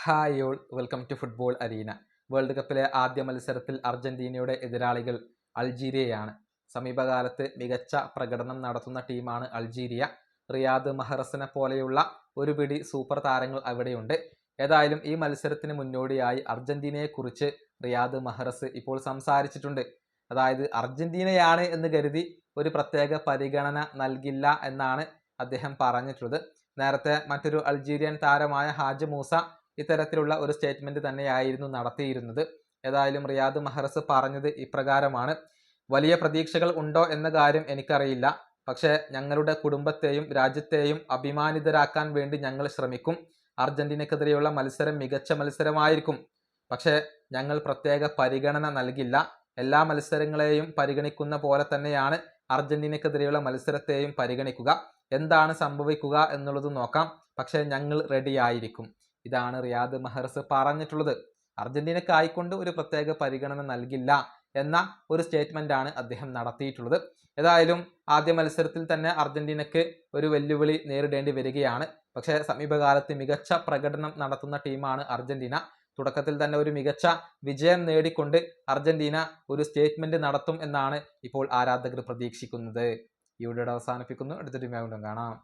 Hi all, welcome to football arena. World കപ്പിലെ ആദ്യ മത്സരത്തിൽ അർജന്റീനയുടെ എതിരാളികൾ അൾജീരിയയാണ്. സമീപകാലത്ത് മികച്ച പ്രകടനം നടത്തുന്ന ടീമാണ് അൾജീരിയ. റിയാദ് മഹ്റസിനെ പോലെയുള്ള ഒരു പിടി സൂപ്പർ താരങ്ങൾ അവിടെയുണ്ട്. ഏതായാലും ഈ മത്സരത്തിന് മുന്നോടിയായി അർജന്റീനയെക്കുറിച്ച് റിയാദ് മഹ്റസ് ഇപ്പോൾ സംസാരിച്ചിട്ടുണ്ട്. അതായത് അർജന്റീനയാണ് എന്ന് കരുതി ഒരു പ്രത്യേക പരിഗണന നൽകില്ല എന്നാണ് അദ്ദേഹം പറഞ്ഞിട്ടുള്ളത്. നേരത്തെ മറ്റൊരു അൾജീരിയൻ താരമായ ഹാജ് മൂസ ഇത്തരത്തിലുള്ള ഒരു സ്റ്റേറ്റ്മെന്റ് തന്നെയായിരുന്നു നടത്തിയിരുന്നത്. ഏതായാലും റിയാദ് മഹ്റസ് പറഞ്ഞത് ഇപ്രകാരമാണ്: വലിയ പ്രതീക്ഷകൾ ഉണ്ടോ എന്ന കാര്യം എനിക്കറിയില്ല, പക്ഷേ ഞങ്ങളുടെ കുടുംബത്തെയും രാജ്യത്തെയും അഭിമാനിതരാക്കാൻ വേണ്ടി ഞങ്ങൾ ശ്രമിക്കും. അർജന്റീനക്കെതിരെയുള്ള മത്സരം മികച്ച മത്സരമായിരിക്കും, പക്ഷേ ഞങ്ങൾ പ്രത്യേക പരിഗണന നൽകില്ല. എല്ലാ മത്സരങ്ങളെയും പരിഗണിക്കുന്ന പോലെ തന്നെയാണ് അർജന്റീനക്കെതിരെയുള്ള മത്സരത്തെയും പരിഗണിക്കുക. എന്താണ് സംഭവിക്കുക എന്നുള്ളത് നോക്കാം, പക്ഷേ ഞങ്ങൾ റെഡി ആയിരിക്കും. ഇതാണ് റിയാദ് മഹ്റസ് പറഞ്ഞിട്ടുള്ളത്. അർജന്റീനക്കായിക്കൊണ്ട് ഒരു പ്രത്യേക പരിഗണന നൽകില്ല എന്ന ഒരു സ്റ്റേറ്റ്മെന്റ് ആണ് അദ്ദേഹം നടത്തിയിട്ടുള്ളത്. ഏതായാലും ആദ്യ മത്സരത്തിൽ തന്നെ അർജന്റീനക്ക് ഒരു വെല്ലുവിളി നേരിടേണ്ടി വരികയാണ്. പക്ഷേ സമീപകാലത്ത് മികച്ച പ്രകടനം നടത്തുന്ന ടീമാണ് അർജന്റീന. തുടക്കത്തിൽ തന്നെ ഒരു മികച്ച വിജയം നേടിക്കൊണ്ട് അർജന്റീന ഒരു സ്റ്റേറ്റ്മെന്റ് നടത്തും എന്നാണ് ഇപ്പോൾ ആരാധകർ പ്രതീക്ഷിക്കുന്നത്. ഈ വീഡിയോ അവസാനിപ്പിക്കുന്നു. അടുത്തൊരു വീണ്ടും കാണാം.